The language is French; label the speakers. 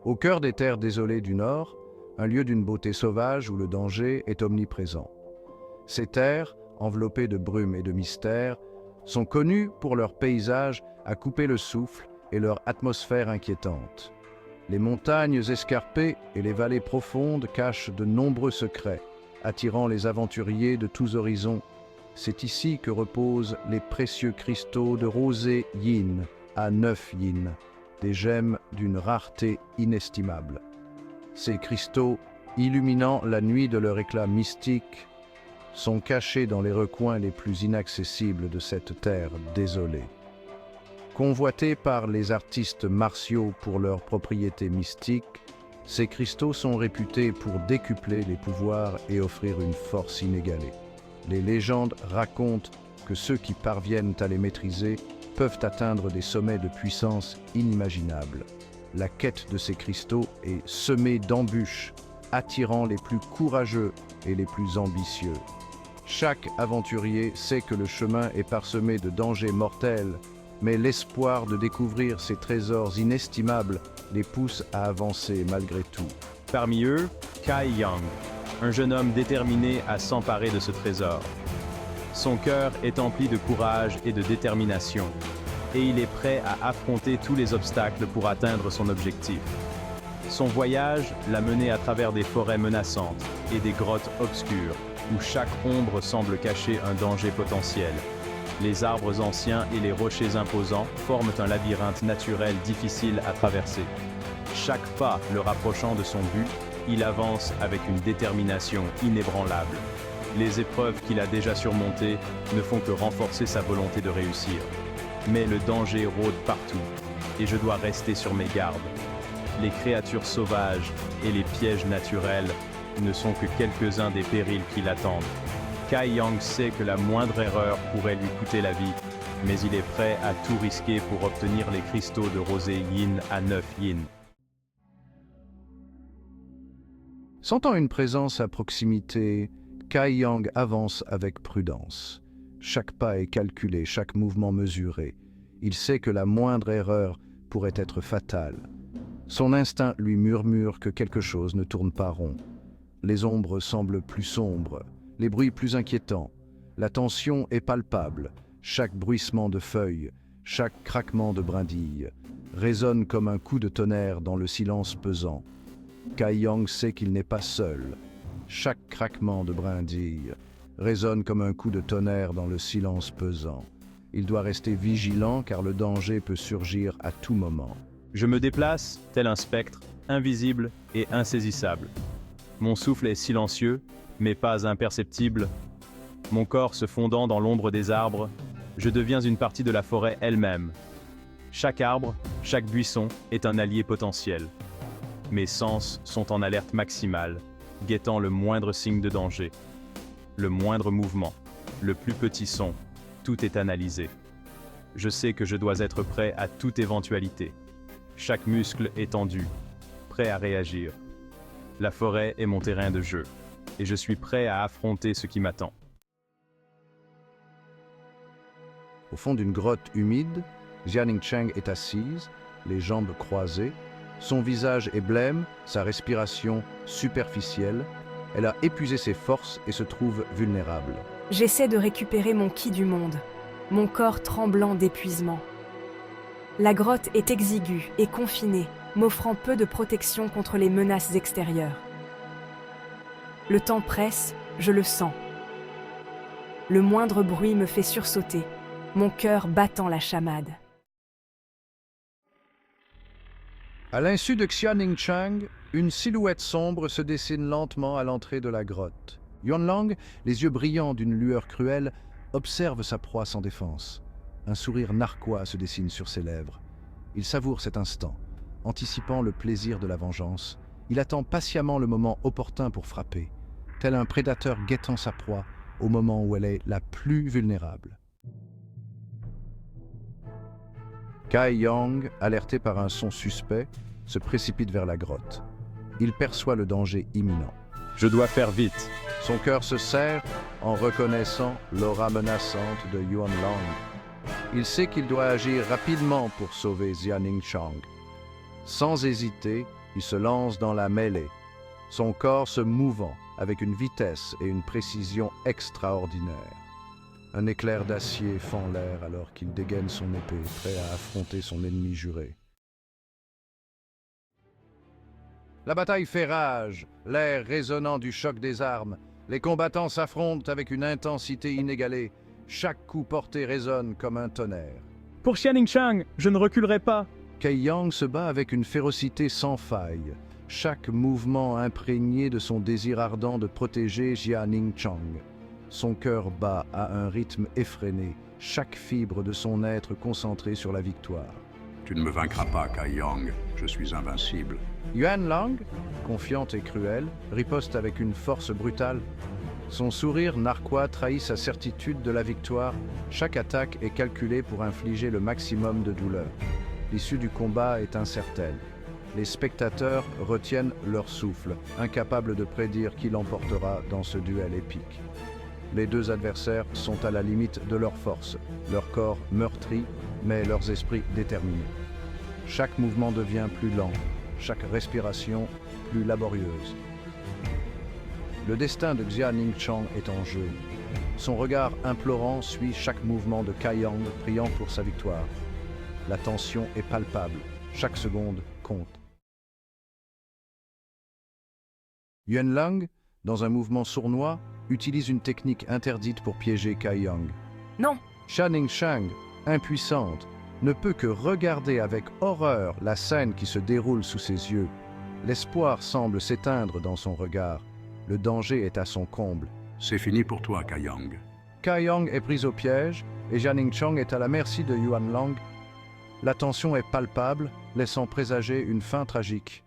Speaker 1: Au cœur des terres désolées du Nord, un lieu d'une beauté sauvage où le danger est omniprésent. Ces terres, enveloppées de brume et de mystère, sont connues pour leur paysage à couper le souffle et leur atmosphère inquiétante. Les montagnes escarpées et les vallées profondes cachent de nombreux secrets, attirant les aventuriers de tous horizons. C'est ici que reposent les précieux cristaux de rosée yin à 9 yin, des gemmes d'une rareté inestimable. Ces cristaux, illuminant la nuit de leur éclat mystique, sont cachés dans les recoins les plus inaccessibles de cette terre désolée. Convoités par les artistes martiaux pour leurs propriétés mystiques, ces cristaux sont réputés pour décupler les pouvoirs et offrir une force inégalée. Les légendes racontent que ceux qui parviennent à les maîtriser peuvent atteindre des sommets de puissance inimaginables. La quête de ces cristaux est semée d'embûches, attirant les plus courageux et les plus ambitieux. Chaque aventurier sait que le chemin est parsemé de dangers mortels, mais l'espoir de découvrir ces trésors inestimables les pousse à avancer malgré tout.
Speaker 2: Parmi eux, Kai Yang, un jeune homme déterminé à s'emparer de ce trésor. Son cœur est empli de courage et de détermination, et il est prêt à affronter tous les obstacles pour atteindre son objectif. Son voyage l'a mené à travers des forêts menaçantes et des grottes obscures, où chaque ombre semble cacher un danger potentiel. Les arbres anciens et les rochers imposants forment un labyrinthe naturel difficile à traverser. Chaque pas le rapprochant de son but, il avance avec une détermination inébranlable. Les épreuves qu'il a déjà surmontées ne font que renforcer sa volonté de réussir. Mais le danger rôde partout, et je dois rester sur mes gardes. Les créatures sauvages et les pièges naturels ne sont que quelques-uns des périls qui l'attendent. Kai Yang sait que la moindre erreur pourrait lui coûter la vie, mais il est prêt à tout risquer pour obtenir les cristaux de rosée yin à 9 yin.
Speaker 1: Sentant une présence à proximité, Kai Yang avance avec prudence. Chaque pas est calculé, chaque mouvement mesuré. Il sait que la moindre erreur pourrait être fatale. Son instinct lui murmure que quelque chose ne tourne pas rond. Les ombres semblent plus sombres, les bruits plus inquiétants. La tension est palpable. Chaque bruissement de feuilles, chaque craquement de brindilles résonne comme un coup de tonnerre dans le silence pesant. Kai Yang sait qu'il n'est pas seul. Chaque craquement de brindilles résonne comme un coup de tonnerre dans le silence pesant. Il doit rester vigilant car le danger peut surgir à tout moment.
Speaker 2: Je me déplace, tel un spectre, invisible et insaisissable. Mon souffle est silencieux, mais pas imperceptible. Mon corps se fondant dans l'ombre des arbres, je deviens une partie de la forêt elle-même. Chaque arbre, chaque buisson est un allié potentiel. Mes sens sont en alerte maximale, guettant le moindre signe de danger. Le moindre mouvement, le plus petit son, tout est analysé. Je sais que je dois être prêt à toute éventualité. Chaque muscle est tendu, prêt à réagir. La forêt est mon terrain de jeu, et je suis prêt à affronter ce qui m'attend.
Speaker 1: Au fond d'une grotte humide, Xianing Cheng est assise, les jambes croisées. Son visage est blême, sa respiration superficielle. Elle a épuisé ses forces et se trouve vulnérable.
Speaker 3: J'essaie de récupérer mon ki du monde, mon corps tremblant d'épuisement. La grotte est exiguë et confinée, m'offrant peu de protection contre les menaces extérieures. Le temps presse, je le sens. Le moindre bruit me fait sursauter, mon cœur battant la chamade.
Speaker 1: À l'insu de Xianing Cheng, une silhouette sombre se dessine lentement à l'entrée de la grotte. Yuanlang, les yeux brillants d'une lueur cruelle, observe sa proie sans défense. Un sourire narquois se dessine sur ses lèvres. Il savoure cet instant, anticipant le plaisir de la vengeance. Il attend patiemment le moment opportun pour frapper, tel un prédateur guettant sa proie au moment où elle est la plus vulnérable. Kai Yang, alerté par un son suspect, se précipite vers la grotte. Il perçoit le danger imminent.
Speaker 2: Je dois faire vite.
Speaker 1: Son cœur se serre en reconnaissant l'aura menaçante de Yuanlang. Il sait qu'il doit agir rapidement pour sauver Xianing Cheng. Sans hésiter, Il se lance dans la mêlée, son corps se mouvant avec une vitesse et une précision extraordinaires. Un éclair d'acier fend l'air alors qu'il dégaine son épée, prêt à affronter son ennemi juré. La bataille fait rage, l'air résonnant du choc des armes. Les combattants s'affrontent avec une intensité inégalée. Chaque coup porté résonne comme un tonnerre.
Speaker 2: Pour Xianing Chang, je ne reculerai pas.
Speaker 1: Kai Yang se bat avec une férocité sans faille, chaque mouvement imprégné de son désir ardent de protéger Jia Ningchang. Son cœur bat à un rythme effréné, chaque fibre de son être concentrée sur la victoire.
Speaker 4: Tu ne me vaincras pas, Kai Yang. Je suis invincible.
Speaker 1: Yuan Lang, confiante et cruelle, riposte avec une force brutale. Son sourire narquois trahit sa certitude de la victoire. Chaque attaque est calculée pour infliger le maximum de douleur. L'issue du combat est incertaine. Les spectateurs retiennent leur souffle, incapables de prédire qui l'emportera dans ce duel épique. Les deux adversaires sont à la limite de leur force, leur corps meurtri, mais leurs esprits déterminés. Chaque mouvement devient plus lent, chaque respiration plus laborieuse. Le destin de Jia Ningchang est en jeu. Son regard implorant suit chaque mouvement de Kai Yang, priant pour sa victoire. La tension est palpable, chaque seconde compte. Yuan Lang, dans un mouvement sournois, utilise une technique interdite pour piéger Kai Yang.
Speaker 3: Non,
Speaker 1: Jia Ningchang, impuissante, ne peut que regarder avec horreur la scène qui se déroule sous ses yeux. L'espoir semble s'éteindre dans son regard. Le danger est à son comble.
Speaker 4: C'est fini pour toi, Kai Yang.
Speaker 1: Kai Yang est prise au piège et Jia Ningchang est à la merci de Yuan Lang. La tension est palpable, laissant présager une fin tragique.